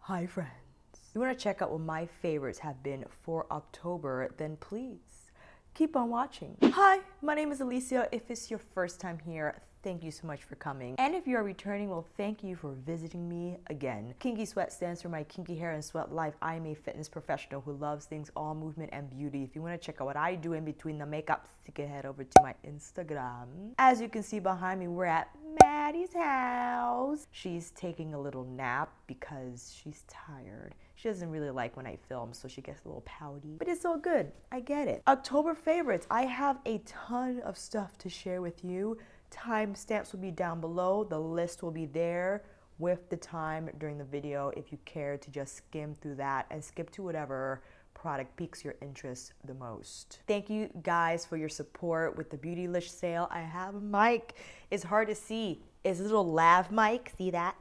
Hi friends. If you want to check out what my favorites have been for October, then please keep on watching. Hi, my name is Alicia. If it's your first time here, thank you so much for coming. And if you are returning, well, thank you for visiting me again. Kinky Sweat stands for my kinky hair and sweat life. I am a fitness professional who loves things all movement and beauty. If you want to check out what I do in between the makeup, you can head over to my Instagram. As you can see behind me, we're at Maddie's house. She's taking a little nap because she's tired. She doesn't really like when I film, so she gets a little pouty. But it's all good. I get it. October favorites. I have a ton of stuff to share with you. Timestamps will be down below. The list will be there with the time during the video if you care to just skim through that and skip to whatever product piques your interest the most. Thank you guys for your support with the Beauty.Lish sale. I have a mic. It's hard to see. It's a little lav mic. See that?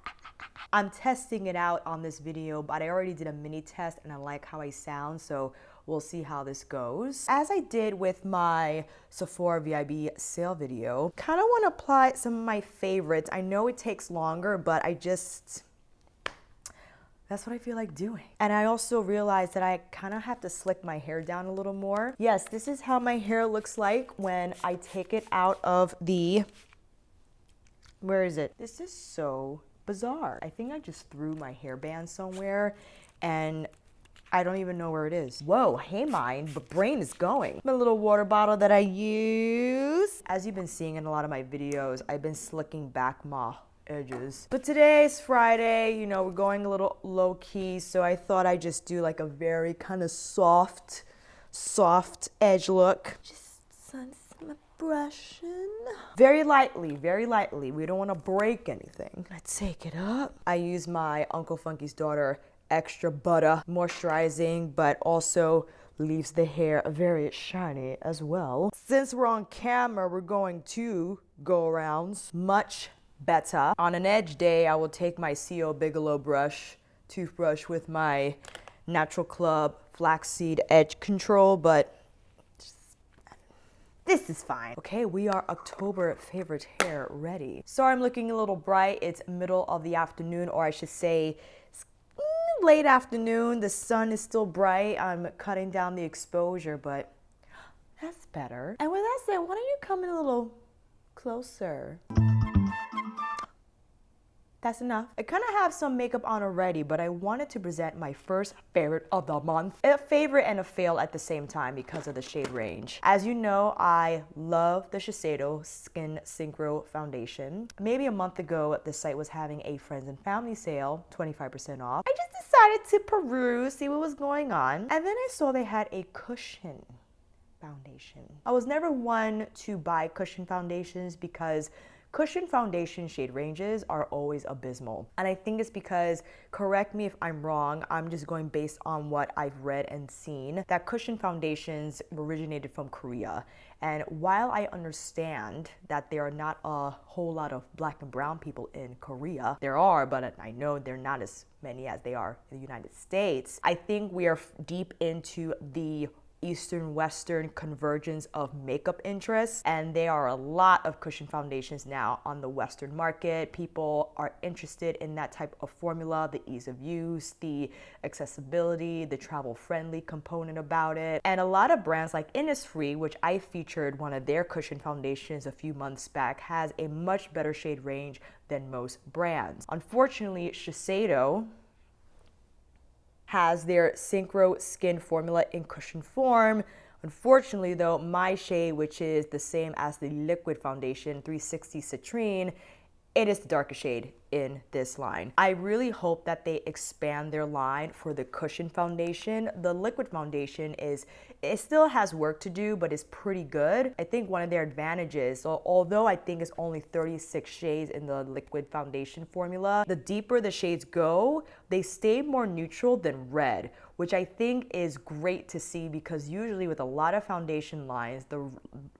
I'm testing it out on this video, but I already did a mini test and I like how I sound, so we'll see how this goes. As I did with my Sephora VIB sale video, kind of want to apply some of my favorites. I know it takes longer, but that's what I feel like doing. And I also realized that I kind of have to slick my hair down a little more. Yes, this is how my hair looks like when I take it out of the, where is it? This is so bizarre. I think I just threw my hairband somewhere and I don't even know where it is. Whoa, hey mind, but brain is going. My little water bottle that I use. As you've been seeing in a lot of my videos, I've been slicking back my edges. But today's Friday, you know, we're going a little low key, so I thought I'd just do like a very kind of soft edge look. Just some brushing. Very lightly, very lightly. We don't want to break anything. Let's take it up. I use my Uncle Funky's Daughter Extra Butter moisturizing, but also leaves the hair very shiny as well. Since we're on camera, we're going to go arounds much better. On an edge day, I will take my CO Bigelow toothbrush with my Natural Club Flaxseed Edge Control, but this is fine. Okay, we are October favorite hair ready. Sorry I'm looking a little bright. It's middle of the afternoon, or I should say late afternoon. The sun is still bright. I'm cutting down the exposure, but that's better. And with that said, why don't you come in a little closer? That's enough. I kind of have some makeup on already, but I wanted to present my first favorite of the month. A favorite and a fail at the same time because of the shade range. As you know, I love the Shiseido Skin Synchro Foundation. Maybe a month ago, the site was having a friends and family sale, 25% off. I just decided to peruse, see what was going on. And then I saw they had a cushion foundation. I was never one to buy cushion foundations because cushion foundation shade ranges are always abysmal. And I think it's because, correct me if I'm wrong, I'm just going based on what I've read and seen, that cushion foundations originated from Korea. And while I understand that there are not a whole lot of black and brown people in Korea, there are, but I know they're not as many as they are in the United States. I think we are deep into the Eastern-Western convergence of makeup interests, and there are a lot of cushion foundations now on the Western market. People are interested in that type of formula, the ease of use, the accessibility, the travel-friendly component about it. And a lot of brands like Innisfree, which I featured one of their cushion foundations a few months back, has a much better shade range than most brands. Unfortunately, Shiseido has their Synchro Skin formula in cushion form. Unfortunately though, my shade, which is the same as the liquid foundation, 360 Citrine, it is the darkest shade in this line. I really hope that they expand their line for the cushion foundation. The liquid foundation it still has work to do, but it's pretty good. I think one of their advantages, although I think it's only 36 shades in the liquid foundation formula, the deeper the shades go, they stay more neutral than red, which I think is great to see because usually with a lot of foundation lines, the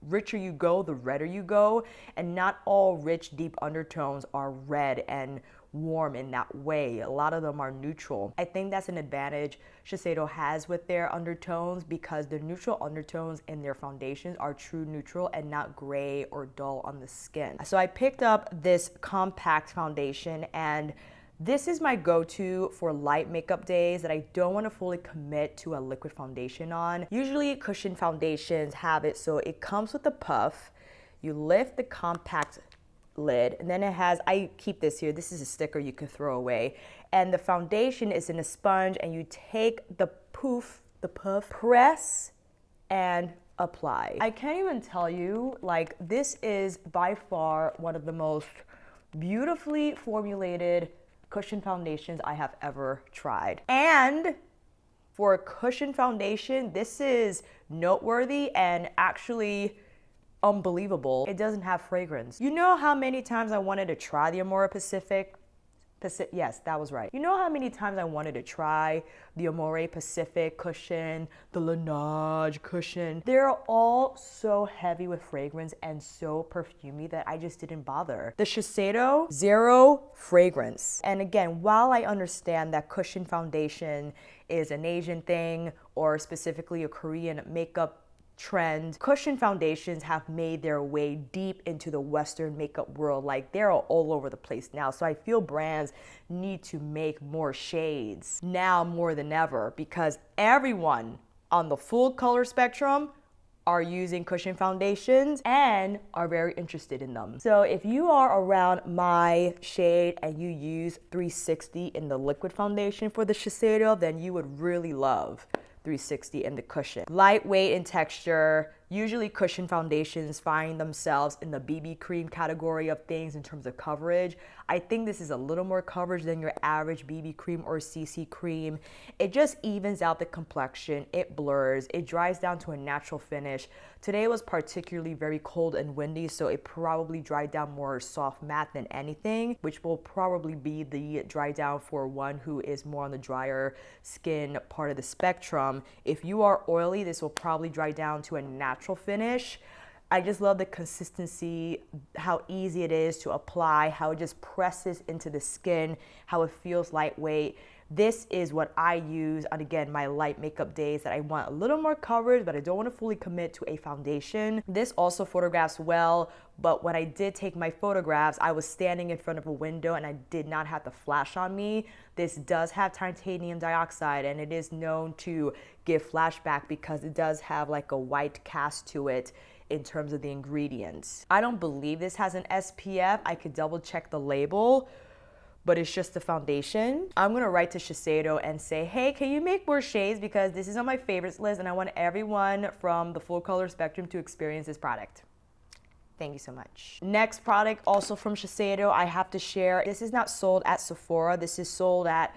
richer you go, the redder you go, and not all rich, deep undertones are red and warm in that way. A lot of them are neutral. I think that's an advantage Shiseido has with their undertones because the neutral undertones in their foundations are true neutral and not gray or dull on the skin. So I picked up this compact foundation, and This is my go-to for light makeup days that I don't want to fully commit to a liquid foundation on. Usually cushion foundations have it so it comes with a puff. You lift the compact lid, and then it has, I keep this here, this is a sticker you can throw away, and the foundation is in a sponge, and you take the puff, press, and apply. I can't even tell you, like, this is by far one of the most beautifully formulated cushion foundations I have ever tried. And for a cushion foundation, this is noteworthy and actually unbelievable. It doesn't have fragrance. You know how many times I wanted to try the Amore Pacific? Yes, that was right. You know how many times I wanted to try the Amore Pacific cushion, the Neige cushion? They're all so heavy with fragrance and so perfumey that I just didn't bother. The Shiseido, zero fragrance. And again, while I understand that cushion foundation is an Asian thing or specifically a Korean makeup trend, cushion foundations have made their way deep into the Western makeup world. Like, they're all over the place now. So I feel brands need to make more shades now more than ever, because everyone on the full color spectrum are using cushion foundations and are very interested in them. So if you are around my shade and you use 360 in the liquid foundation for the Shiseido, then you would really love 360 in the cushion. Lightweight in texture. Usually cushion foundations find themselves in the BB cream category of things in terms of coverage. I think this is a little more coverage than your average BB cream or CC cream. It just evens out the complexion, it blurs, it dries down to a natural finish. Today was particularly very cold and windy, so it probably dried down more soft matte than anything, which will probably be the dry down for one who is more on the drier skin part of the spectrum. If you are oily, this will probably dry down to a natural finish. I just love the consistency, how easy it is to apply, how it just presses into the skin, how it feels lightweight. This is what I use on, again, my light makeup days that I want a little more coverage, but I don't want to fully commit to a foundation. This also photographs well, but when I did take my photographs, I was standing in front of a window and I did not have the flash on me. This does have titanium dioxide, and it is known to give flashback because it does have like a white cast to it in terms of the ingredients. I don't believe this has an SPF. I could double check the label, but it's just the foundation. I'm gonna write to Shiseido and say, hey, can you make more shades? Because this is on my favorites list and I want everyone from the full color spectrum to experience this product. Thank you so much. Next product, also from Shiseido, I have to share. This is not sold at Sephora. This is sold at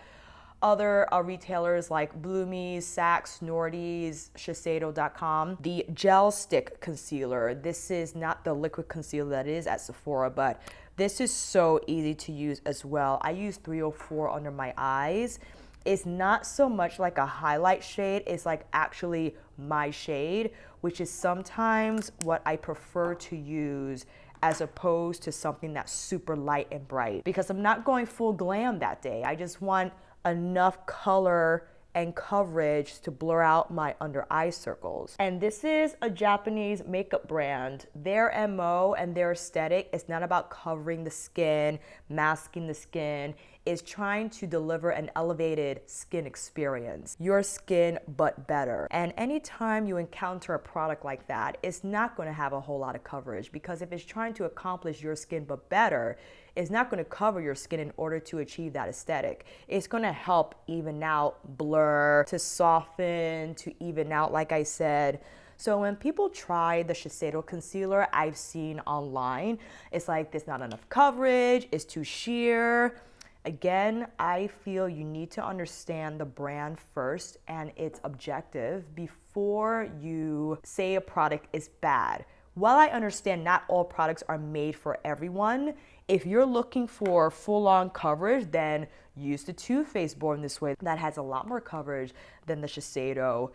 other retailers like Bloomies, Saks, Nordy's, Shiseido.com. The gel stick concealer. This is not the liquid concealer that is at Sephora, but this is so easy to use as well. I use 304 under my eyes. It's not so much like a highlight shade, it's like actually my shade, which is sometimes what I prefer to use as opposed to something that's super light and bright, because I'm not going full glam that day. I just want enough color and coverage to blur out my under eye circles. And this is a Japanese makeup brand. Their MO and their aesthetic is not about covering the skin, masking the skin. Is trying to deliver an elevated skin experience. Your skin, but better. And anytime you encounter a product like that, it's not gonna have a whole lot of coverage, because if it's trying to accomplish your skin, but better, it's not gonna cover your skin in order to achieve that aesthetic. It's gonna help even out, blur, to soften, to even out, like I said. So when people try the Shiseido concealer I've seen online, it's like there's not enough coverage, it's too sheer. Again, I feel you need to understand the brand first and its objective before you say a product is bad. While I understand not all products are made for everyone, if you're looking for full-on coverage, then use the Too Faced Born This Way. That has a lot more coverage than the Shiseido.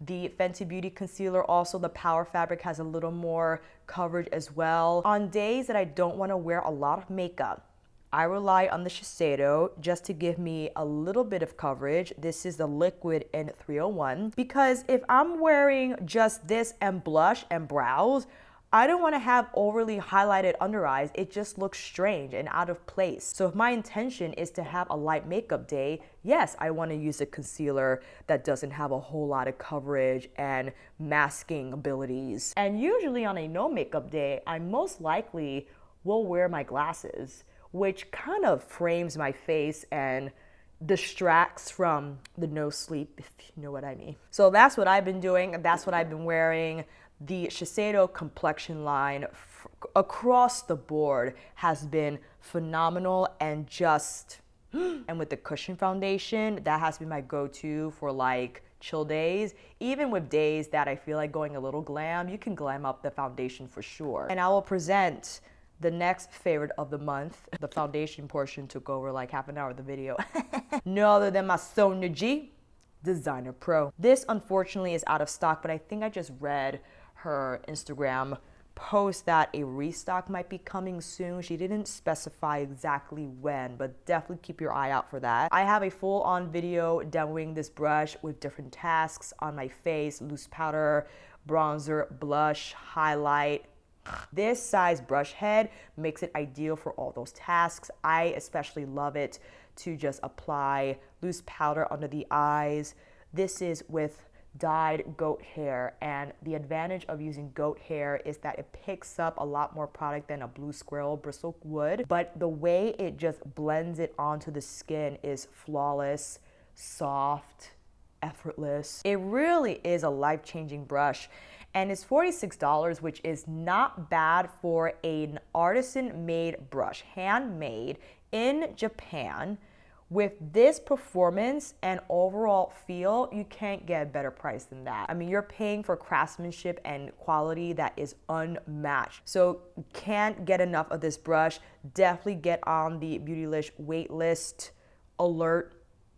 The Fenty Beauty concealer, also the Power Fabric, has a little more coverage as well. On days that I don't want to wear a lot of makeup, I rely on the Shiseido just to give me a little bit of coverage. This is the liquid in 301, because if I'm wearing just this and blush and brows, I don't want to have overly highlighted under eyes. It just looks strange and out of place. So if my intention is to have a light makeup day, yes, I want to use a concealer that doesn't have a whole lot of coverage and masking abilities. And usually on a no makeup day, I most likely will wear my glasses, which kind of frames my face and distracts from the no sleep, if you know what I mean. So that's what I've been doing, and that's what I've been wearing. The Shiseido complexion line across the board has been phenomenal, and just, and with the cushion foundation, that has been my go-to for like chill days. Even with days that I feel like going a little glam, you can glam up the foundation for sure. And I will present the next favorite of the month. The foundation portion took over like half an hour of the video. No other than my Sonia G Designer Pro. This unfortunately is out of stock, but I think I just read her Instagram post that a restock might be coming soon. She didn't specify exactly when, but definitely keep your eye out for that. I have a full-on video demoing this brush with different tasks on my face: loose powder, bronzer, blush, highlight. This size brush head makes it ideal for all those tasks. I especially love it to just apply loose powder under the eyes. This is with dyed goat hair, and the advantage of using goat hair is that it picks up a lot more product than a blue squirrel bristle would, but the way it just blends it onto the skin is flawless, soft, effortless. It really is a life-changing brush, and it's $46, which is not bad for an artisan-made brush, handmade in Japan. With this performance and overall feel, you can't get a better price than that. I mean, you're paying for craftsmanship and quality that is unmatched. So can't get enough of this brush. Definitely get on the Beautylish waitlist alert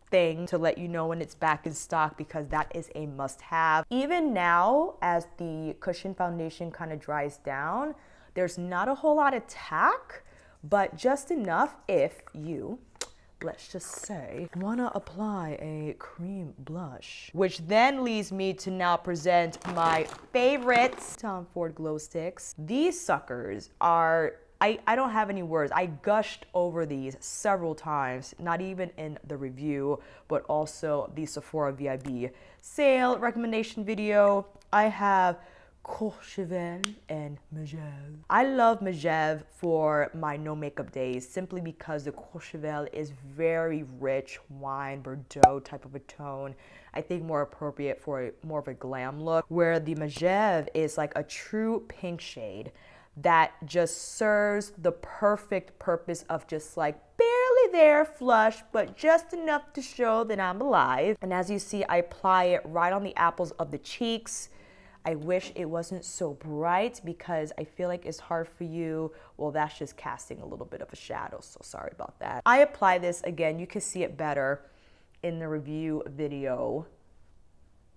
thing to let you know when it's back in stock, because that is a must-have. Even now, as the cushion foundation kind of dries down, there's not a whole lot of tack, but just enough if you, let's just say, wanna apply a cream blush. Which then leads me to now present my favorites, Tom Ford glow sticks. These suckers are, I don't have any words. I gushed over these several times, not even in the review, but also the Sephora VIB sale recommendation video. I have Courchevel and Megève. I love Megève for my no makeup days simply because the Courchevel is very rich wine Bordeaux type of a tone. I think more appropriate for more of a glam look, where the Megève is like a true pink shade that just serves the perfect purpose of just like barely there flush, but just enough to show that I'm alive. And as you see, I apply it right on the apples of the cheeks. I wish it wasn't so bright because I feel like it's hard for you. Well, that's just casting a little bit of a shadow, so sorry about that. I apply this again, you can see it better in the review video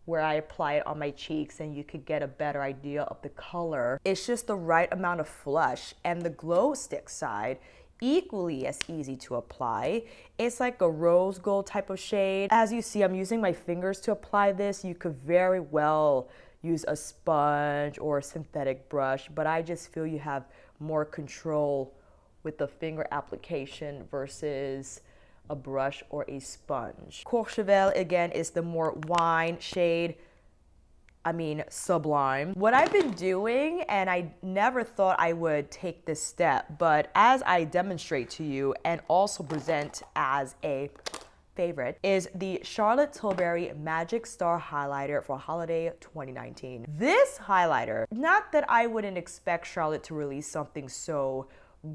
where I apply it on my cheeks and you could get a better idea of the color. It's just the right amount of flush, and the glow stick side, equally as easy to apply. It's like a rose gold type of shade. As you see, I'm using my fingers to apply this. You could very well use a sponge or a synthetic brush, but I just feel you have more control with the finger application versus a brush or a sponge. Courchevel, again, is the more wine shade. I mean, sublime. What I've been doing, and I never thought I would take this step, but as I demonstrate to you and also present as a favorite, is the Charlotte Tilbury Magic Star Highlighter for Holiday 2019. This highlighter, not that I wouldn't expect Charlotte to release something so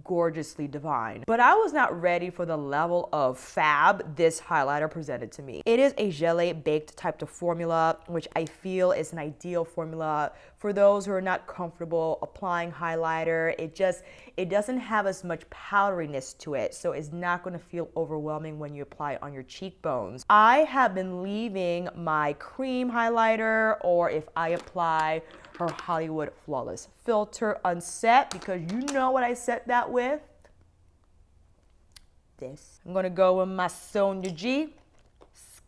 gorgeously divine, but I was not ready for the level of fab this highlighter presented to me. It is a gelée baked type of formula, which I feel is an ideal formula for those who are not comfortable applying highlighter. It doesn't have as much powderiness to it, so it's not going to feel overwhelming when you apply it on your cheekbones. I have been leaving my cream highlighter, or if I apply her Hollywood Flawless Filter unset, because you know what I set that with? This. I'm gonna go with my Sonia G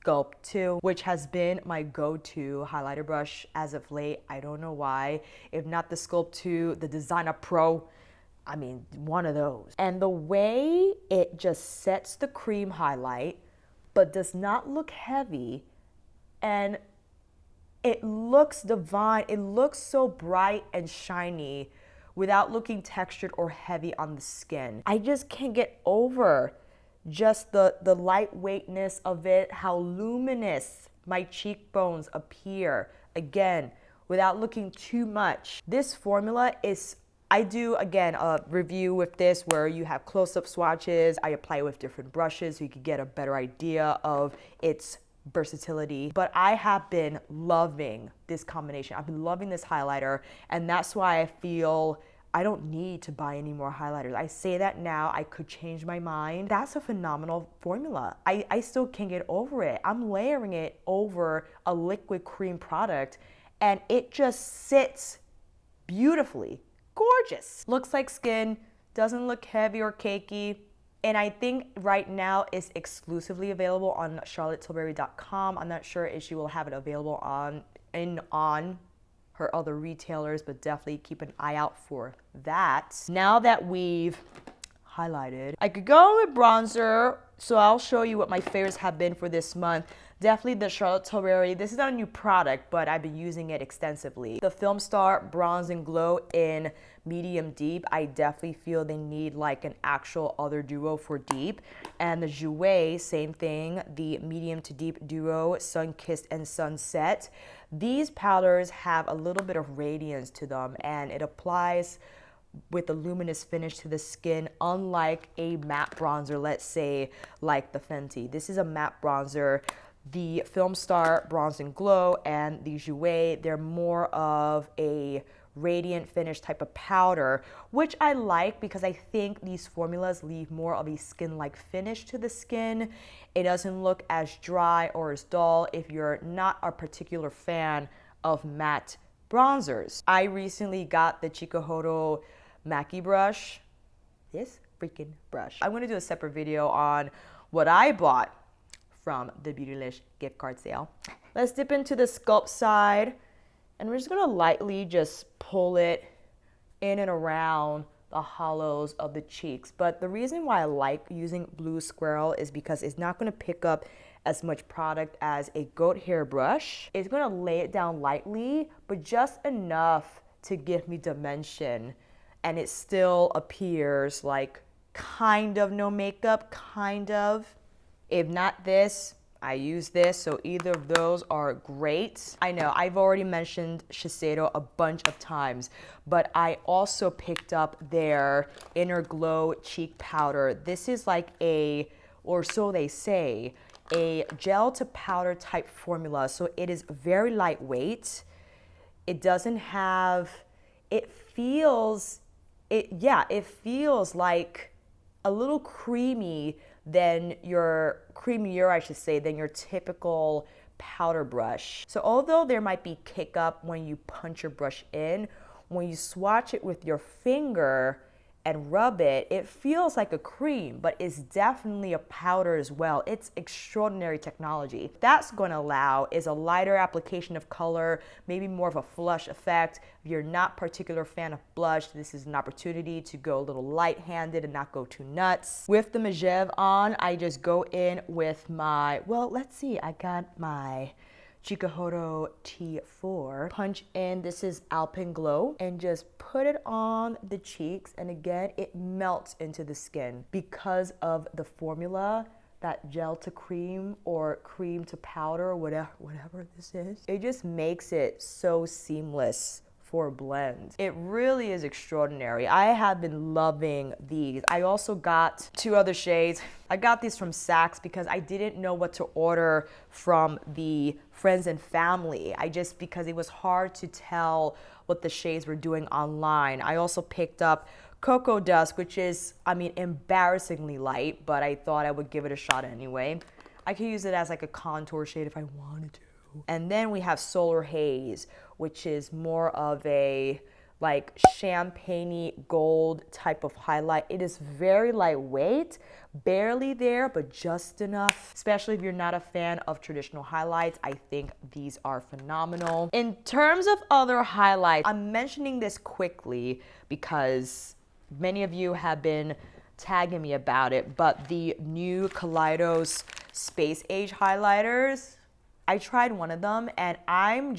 Sculpt 2, which has been my go-to highlighter brush as of late. I don't know why. If not the Sculpt 2, the Designer Pro, I mean, one of those. And the way it just sets the cream highlight, but does not look heavy, and it looks divine. It looks so bright and shiny without looking textured or heavy on the skin. I just can't get over just the lightweightness of it, how luminous my cheekbones appear, again, without looking too much. This formula is, I do, again, a review with this where you have close-up swatches. I apply it with different brushes so you can get a better idea of its versatility. But I have been loving this combination. I've been loving this highlighter, and that's why I feel I don't need to buy any more highlighters. I say that now, I could change my mind. That's a phenomenal formula. I still can't get over it. I'm layering it over a liquid cream product, and it just sits beautifully. Gorgeous. Looks like skin, doesn't look heavy or cakey. And I think right now it's exclusively available on charlottetilbury.com. I'm not sure if she will have it available on her other retailers, but definitely keep an eye out for that. Now that we've highlighted, I could go with bronzer, so I'll show you what my favorites have been for this month. Definitely the Charlotte Tilbury. This is not a new product, but I've been using it extensively. The Filmstar Bronze and Glow in medium deep. I definitely feel they need like an actual other duo for deep. And the Jouer, same thing, the medium to deep duo, Sun Kissed and Sunset. These powders have a little bit of radiance to them, and it applies with a luminous finish to the skin, unlike a matte bronzer, let's say like the Fenty. This is a matte bronzer. The Filmstar Bronze and Glow and the Jouer, they're more of a radiant finish type of powder, which I like because I think these formulas leave more of a skin-like finish to the skin. It doesn't look as dry or as dull if you're not a particular fan of matte bronzers. I recently got the Chikuhodo Maki brush. This freaking brush. I'm gonna do a separate video on what I bought from the Beautylish gift card sale. Let's dip into the sculpt side, and we're just gonna lightly just pull it in and around the hollows of the cheeks. But the reason why I like using Blue Squirrel is because it's not gonna pick up as much product as a goat hair brush. It's gonna lay it down lightly, but just enough to give me dimension, and it still appears like kind of no makeup, kind of. If not this, I use this, so either of those are great. I know I've already mentioned Shiseido a bunch of times, but I also picked up their Inner Glow Cheek Powder. This is like a, or so they say, a gel to powder type formula. So it is very lightweight. It doesn't have, it feels like a little creamy than creamier, I should say, than your typical powder brush. So although there might be kick up when you punch your brush in, when you swatch it with your finger and rub it, it feels like a cream, but it's definitely a powder as well. It's extraordinary technology. What that's going to allow is a lighter application of color, maybe more of a flush effect. If you're not a particular fan of blush, this is an opportunity to go a little light-handed and not go too nuts. With the Neige on, I just go in with my, well, let's see, I got my Chikuhodo T4. Punch in, this is Alpen Glow, and just put it on the cheeks, and again, it melts into the skin because of the formula, that gel to cream or cream to powder, whatever this is. It just makes it so seamless for a blend. It really is extraordinary. I have been loving these. I also got two other shades. I got these from Saks because I didn't know what to order from the friends and family. Because it was hard to tell what the shades were doing online. I also picked up Cocoa Dusk, which is, I mean, embarrassingly light, but I thought I would give it a shot anyway. I could use it as like a contour shade if I wanted to. And then we have Solar Haze, which is more of a like champagne-y gold type of highlight. It is very lightweight, barely there, but just enough. especially if you're not a fan of traditional highlights. I think these are phenomenal. In terms of other highlights, I'm mentioning this quickly because many of you have been tagging me about it, but the new Kaleidos Space Age highlighters, I tried one of them and I'm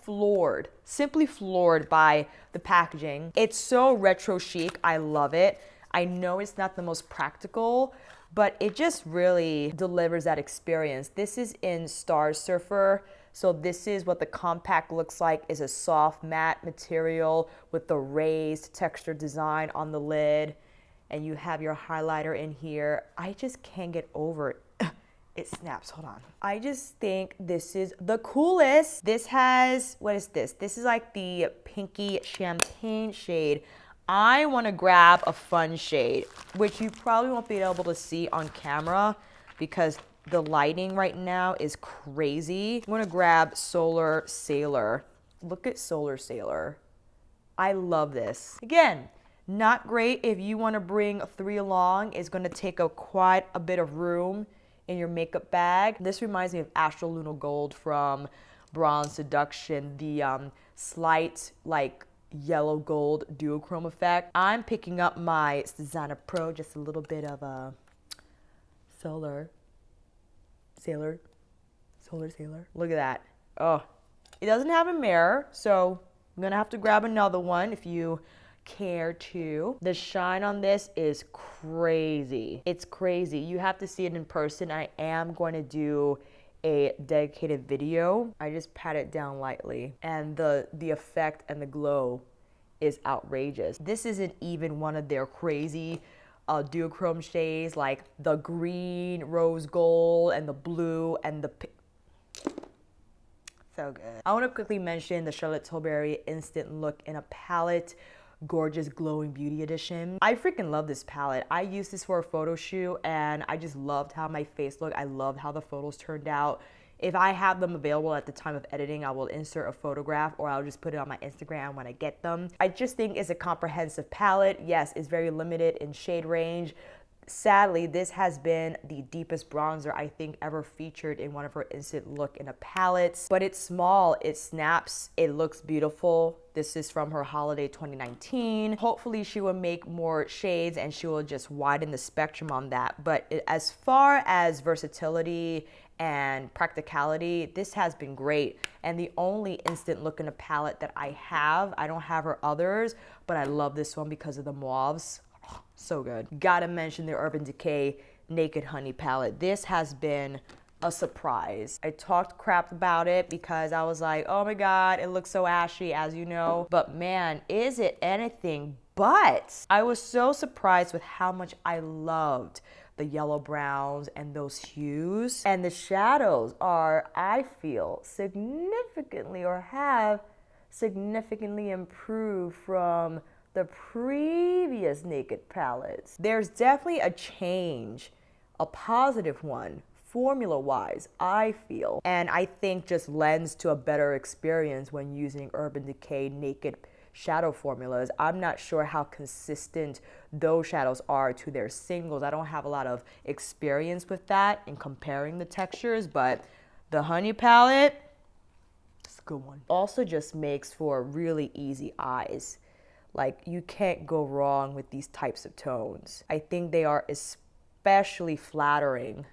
floored, simply floored by the packaging. It's so retro chic, I love it. I know it's not the most practical, but it just really delivers that experience. This is in Star Surfer. So this is what the compact looks like. Is a soft matte material with the raised texture design on the lid. And you have your highlighter in here. I just can't get over it. It snaps, hold on. I just think this is the coolest. This has, what is this? This is like the pinky champagne shade. I wanna grab a fun shade, which you probably won't be able to see on camera because the lighting right now is crazy. I'm gonna grab Solar Sailor. Look at Solar Sailor. I love this. Again, not great if you wanna bring 3 along. It's gonna take up quite a bit of room in your makeup bag. This reminds me of Astral Lunar Gold from Bronze Seduction, the slight like yellow gold duochrome effect. I'm picking up my Designer Pro, just a little bit of a Solar Sailor. Look at that. Oh, it doesn't have a mirror, so I'm gonna have to grab another one if you care to. The shine on this is crazy. It's crazy. You have to see it in person. I am going to do a dedicated video. I just pat it down lightly and the effect and the glow is outrageous. This isn't even one of their crazy duochrome shades like the green, rose gold, and the blue and the pink. So good. I want to quickly mention the Charlotte Tilbury Instant Look in a Palette. Gorgeous glowing beauty edition. I freaking love this palette. I used this for a photo shoot and I just loved how my face looked. I loved how the photos turned out. If I have them available at the time of editing, I will insert a photograph or I'll just put it on my Instagram when I get them. I just think it's a comprehensive palette. Yes, it's very limited in shade range. Sadly, this has been the deepest bronzer I think ever featured in one of her Instant Look in a palettes. But it's small, it snaps, it looks beautiful. This is from her holiday 2019. Hopefully she will make more shades and she will just widen the spectrum on that. But as far as versatility and practicality, this has been great. And the only Instant Look in a palette that I don't have her others, but I love this one because of the mauves. So good. Gotta mention the Urban Decay Naked Honey palette. This has been a surprise. I talked crap about it because I was like, oh my God, it looks so ashy, as you know. But man, is it anything but. I was so surprised with how much I loved the yellow browns and those hues. And the shadows are, I feel, significantly or have significantly improved from the previous Naked palettes. There's definitely a change, a positive one, formula-wise, I feel. And I think just lends to a better experience when using Urban Decay Naked shadow formulas. I'm not sure how consistent those shadows are to their singles. I don't have a lot of experience with that in comparing the textures, but the Honey palette, it's a good one. Also just makes for really easy eyes. Like, you can't go wrong with these types of tones. I think they are especially flattering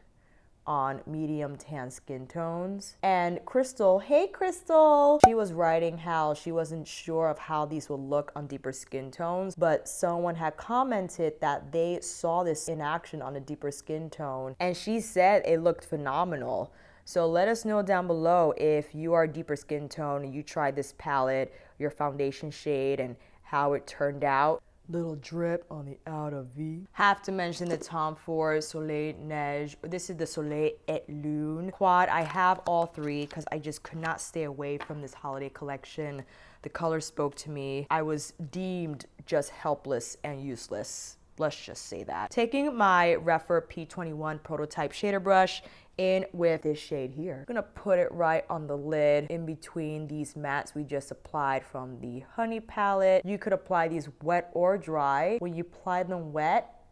on medium tan skin tones. And Crystal, hey Crystal, she was writing how she wasn't sure of how these would look on deeper skin tones, but someone had commented that they saw this in action on a deeper skin tone, and she said it looked phenomenal. So let us know down below if you are a deeper skin tone and you tried this palette, your foundation shade, and how it turned out. Little drip on the outer V. Have to mention the Tom Ford Soleil Neige. This is the Soleil et Lune quad. I have all three because I just could not stay away from this holiday collection. The color spoke to me. I was deemed just helpless and useless. Let's just say that. Taking my Refer P21 prototype shader brush in with this shade here. I'm gonna put it right on the lid in between these mattes we just applied from the Honey palette. You could apply these wet or dry. When you apply them wet,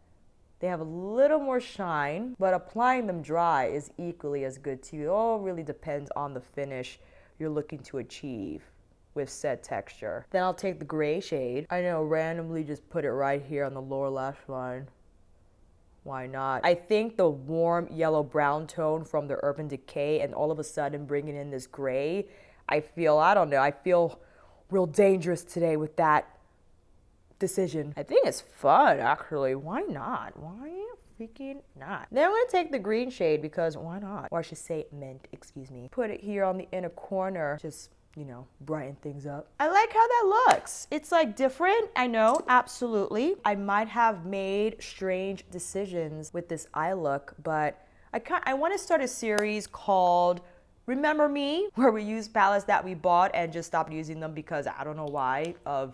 They have a little more shine, but applying them dry is equally as good too. It all really depends on the finish you're looking to achieve with said texture. Then I'll take the gray shade. I know, randomly just put it right here on the lower lash line. Why not? I think the warm yellow brown tone from the Urban Decay and all of a sudden bringing in this gray, I feel real dangerous today with that decision. I think it's fun, actually. Why not? Why freaking not? Then I'm gonna take the green shade because why not? Or I should say mint, excuse me. Put it here on the inner corner, just, you know, brighten things up. I like how that looks. It's like different, I know, absolutely. I might have made strange decisions with this eye look, but I want to start a series called Remember Me, where we use palettes that we bought and just stopped using them because I don't know why, of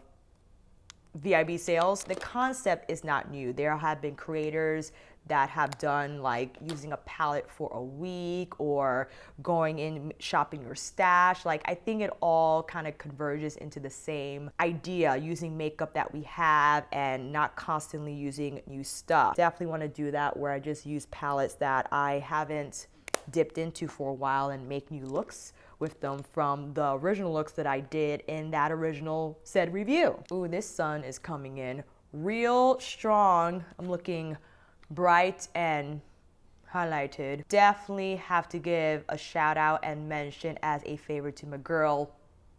VIB sales. The concept is not new. There have been creators that have done like using a palette for a week or going in shopping your stash. Like, I think it all kind of converges into the same idea, using makeup that we have and not constantly using new stuff. Definitely want to do that where I just use palettes that I haven't dipped into for a while and make new looks with them from the original looks that I did in that original said review. Ooh, this sun is coming in real strong. I'm looking bright and highlighted. Definitely have to give a shout out and mention as a favor to my girl,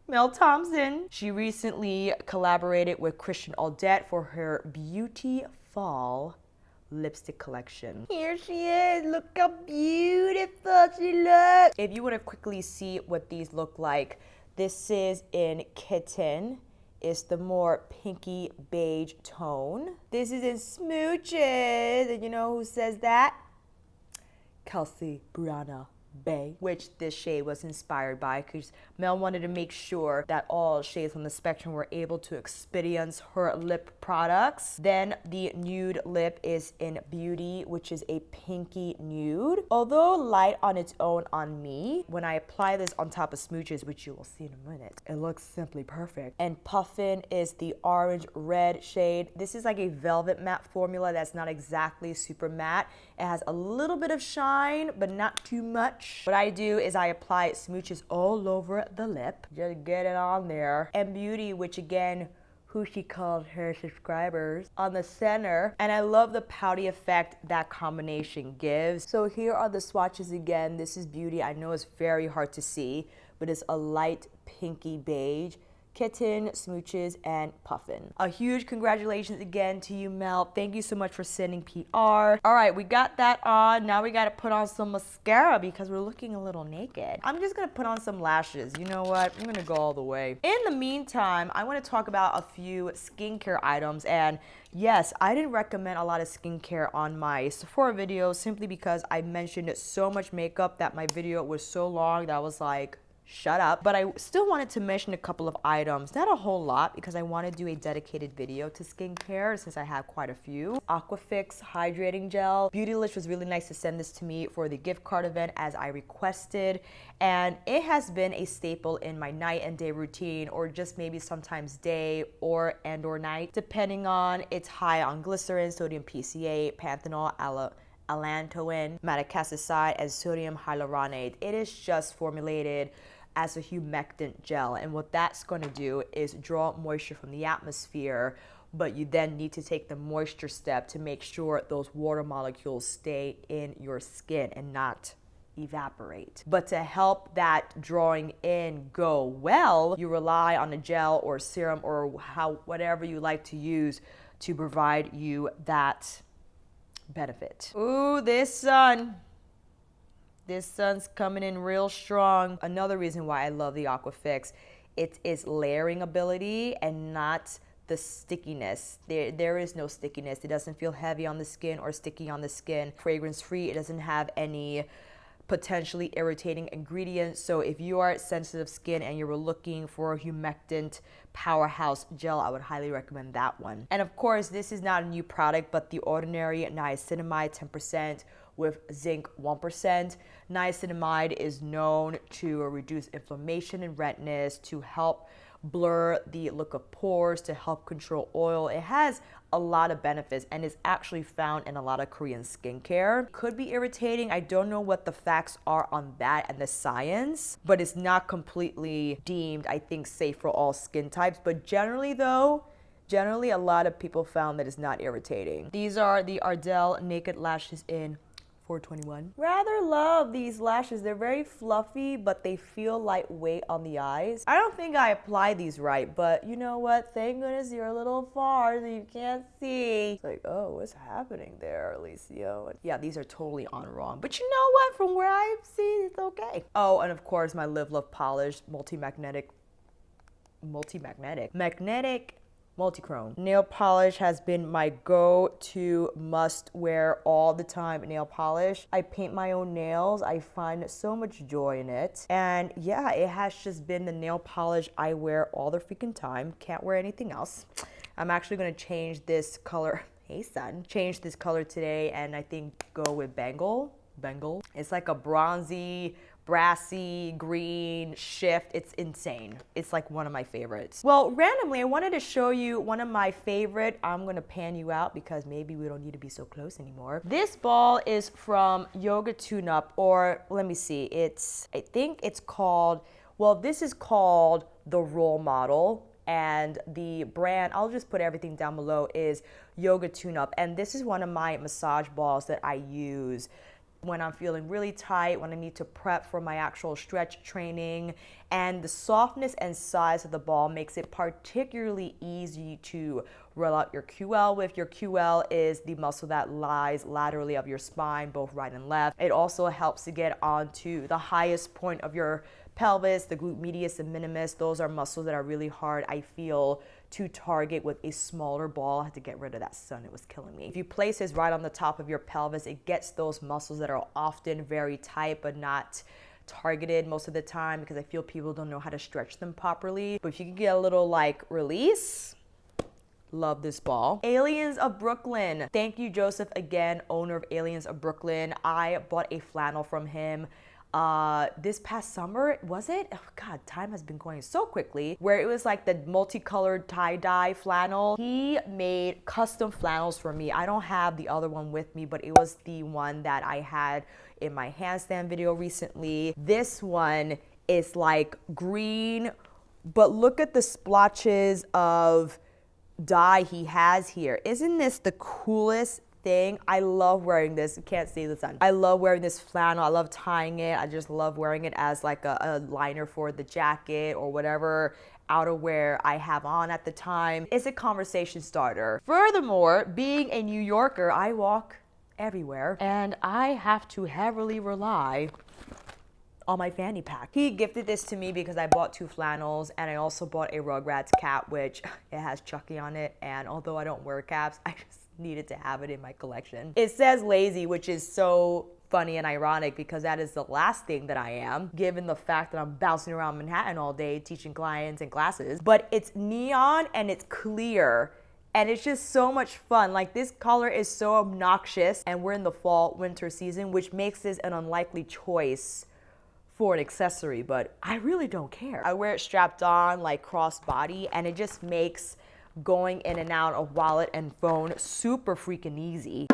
Mel Thompson. She recently collaborated with Christian Audette for her Beauty.Fall lipstick collection. Here she is. Look how beautiful she looks. If you want to quickly see what these look like, this is in Kitten. It's the more pinky beige tone. This is in Smooches. And you know who says that? Kelsey Brianna Bay, which this shade was inspired by, because Mel wanted to make sure that all shades on the spectrum were able to experience her lip products. Then the nude lip is in Beauty, which is a pinky nude. Although light on its own on me, when I apply this on top of Smooches, which you will see in a minute, it looks simply perfect. And Puffin is the orange red shade. This is like a velvet matte formula that's not exactly super matte. It has a little bit of shine, but not too much. What I do is I apply Smooches all over the lip, just get it on there. And Beauty, which again, who she called her subscribers, on the center. And I love the pouty effect that combination gives. So here are the swatches again. This is Beauty. I know it's very hard to see, but it's a light pinky beige. Kitten, Smooches, and Puffin. A huge congratulations again to you, Mel. Thank you so much for sending PR. All right, we got that on. Now we got to put on some mascara because we're looking a little naked. I'm just going to put on some lashes. You know what? I'm going to go all the way. In the meantime, I want to talk about a few skincare items. And yes, I didn't recommend a lot of skincare on my Sephora video simply because I mentioned so much makeup that my video was so long that I was like, shut up. But I still wanted to mention a couple of items, not a whole lot, because I want to do a dedicated video to skincare since I have quite a few. AquaFix hydrating gel. Beautylish was really nice to send this to me for the gift card event as I requested, and it has been a staple in my night and day routine, or just maybe sometimes day or night, depending on. It's high on glycerin, sodium PCA, panthenol, allantoin, madecassoside, and sodium hyaluronate. It is just formulated as a humectant gel, and what that's going to do is draw moisture from the atmosphere, but you then need to take the moisture step to make sure those water molecules stay in your skin and not evaporate. But to help that drawing in go well, you rely on a gel or serum or whatever you like to use to provide you that benefit. Ooh, this sun's coming in real strong. Another reason why I love the AquaFix, it is layering ability and not the stickiness. There is no stickiness. It doesn't feel heavy on the skin or sticky on the skin. Fragrance free. It doesn't have any potentially irritating ingredients. So if you are sensitive skin and you're looking for a humectant powerhouse gel, I would highly recommend that one. And of course, this is not a new product, but the ordinary niacinamide 10% with zinc 1%. Niacinamide is known to reduce inflammation and redness, to help blur the look of pores, to help control oil. It has a lot of benefits and is actually found in a lot of Korean skincare. Could be irritating. I don't know what the facts are on that and the science, but it's not completely deemed, I think, safe for all skin types. But generally though, a lot of people found that it's not irritating. These are the Ardell Naked Lashes in 421. Rather love these lashes. They're very fluffy, but they feel lightweight on the eyes. I don't think I apply these right, but you know what? Thank goodness you're a little far so you can't see. It's like, oh, what's happening there, Alicia? Yeah, these are totally on wrong. But you know what? From where I've seen, it's okay. Oh, and of course, my Live Love Polish magnetic multi-chrome nail polish has been my go-to must wear all the time nail polish. I paint my own nails. I find so much joy in it. And yeah, it has just been the nail polish I wear all the freaking time. Can't wear anything else. I'm actually gonna change this color. Hey son. Change this color today and I think go with Bengal. It's like a bronzy, brassy green shift. It's insane. It's like one of my favorites. Well, randomly, I wanted to show you one of my favorite. I'm gonna pan you out because maybe we don't need to be so close anymore. This ball is from Yoga Tune Up, or let me see. I think it's called, well, this is called the Role Model. And the brand, I'll just put everything down below, is Yoga Tune Up. And this is one of my massage balls that I use when I'm feeling really tight, when I need to prep for my actual stretch training. And the softness and size of the ball makes it particularly easy to roll out your QL with. Your QL is the muscle that lies laterally of your spine, both right and left. It also helps to get onto the highest point of your pelvis, the glute medius and minimus. Those are muscles that are really hard, I feel, to target with a smaller ball. I had to get rid of that sun, it was killing me. If you place this right on the top of your pelvis, it gets those muscles that are often very tight but not targeted most of the time, because I feel people don't know how to stretch them properly. But if you can get a little like release, love this ball. Aliens of Brooklyn. Thank you, Joseph, again, owner of Aliens of Brooklyn. I bought a flannel from him this past summer, was it? Oh God, time has been going so quickly, where it was like the multicolored tie-dye flannel. He made custom flannels for me. I don't have the other one with me, but it was the one that I had in my handstand video recently. This one is like green, but look at the splotches of dye he has here. Isn't this the coolest thing? I love wearing this. You can't see the sun. I love wearing this flannel. I love tying it. I just love wearing it as like a liner for the jacket or whatever outerwear I have on at the time. It's a conversation starter. Furthermore, being a New Yorker, I walk everywhere and I have to heavily rely on my fanny pack. He gifted this to me because I bought 2 flannels, and I also bought a Rugrats cap, which it has Chucky on it, and although I don't wear caps, I just needed to have it in my collection. It says lazy, which is so funny and ironic because that is the last thing that I am, given the fact that I'm bouncing around Manhattan all day teaching clients and classes. But it's neon and it's clear and it's just so much fun. Like, this color is so obnoxious, and we're in the fall winter season, which makes this an unlikely choice for an accessory, but I really don't care. I wear it strapped on, like crossbody, and it just makes going in and out of wallet and phone super freaking easy.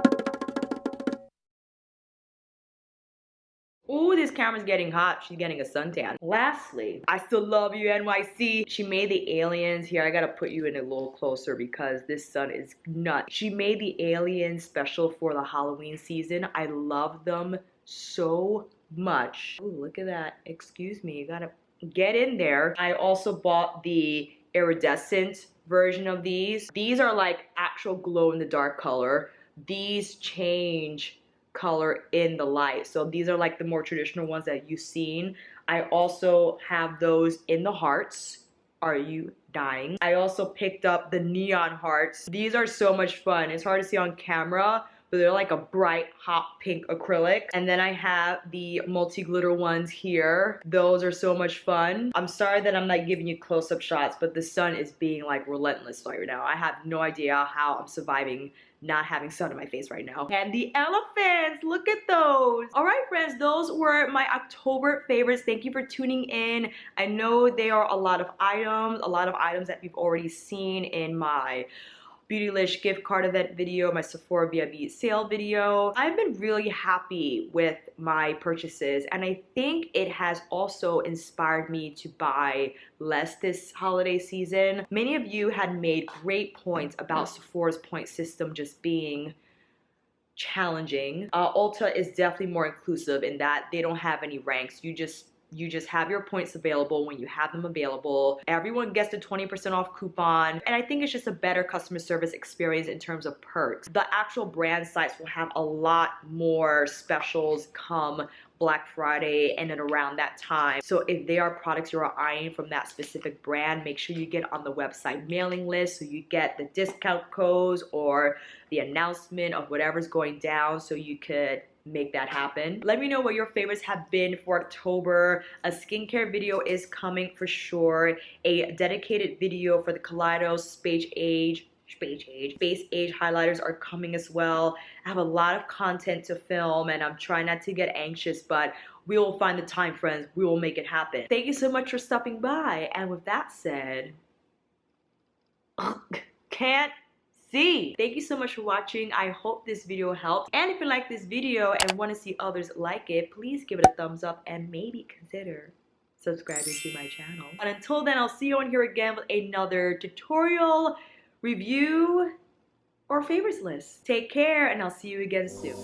Ooh, this camera's getting hot. She's getting a suntan. Lastly, I still love you, NYC. She made the aliens. Here, I gotta put you in a little closer because this sun is nuts. She made the aliens special for the Halloween season. I love them so much. Ooh, look at that. Excuse me, you gotta get in there. I also bought the iridescent version of these. These are like actual glow in the dark color. These change color in the light. So these are like the more traditional ones that you've seen. I also have those in the hearts. Are you dying? I also picked up the neon hearts. These are so much fun. It's hard to see on camera, but they're like a bright hot pink acrylic. And then I have the multi-glitter ones here. Those are so much fun. I'm sorry that I'm not giving you close-up shots, but the sun is being like relentless right now. I have no idea how I'm surviving not having sun in my face right now. And the elephants, look at those. All right, friends, those were my October favorites. Thank you for tuning in. I know there are a lot of items that you've already seen in my Beautylish gift card event video, my Sephora VIP sale video. I've been really happy with my purchases, and I think it has also inspired me to buy less this holiday season. Many of you had made great points about Sephora's point system just being challenging. Ulta is definitely more inclusive in that they don't have any ranks. You just have your points available when you have them available. Everyone gets the 20% off coupon. And I think it's just a better customer service experience in terms of perks. The actual brand sites will have a lot more specials come Black Friday and then around that time. So if there are products you're eyeing from that specific brand, make sure you get on the website mailing list so you get the discount codes or the announcement of whatever's going down so you could make that happen. Let me know what your favorites have been for October. A skincare video is coming for sure. A dedicated video for the Kaleidos Space Age highlighters are coming as well. I have a lot of content to film and I'm trying not to get anxious, but we will find the time, friends. We will make it happen. Thank you so much for stopping by. And with that said, can't see. Thank you so much for watching. I hope this video helped. And if you like this video and want to see others like it, please give it a thumbs up and maybe consider subscribing to my channel. And until then, I'll see you on here again with another tutorial, review, or favorites list. Take care and I'll see you again soon.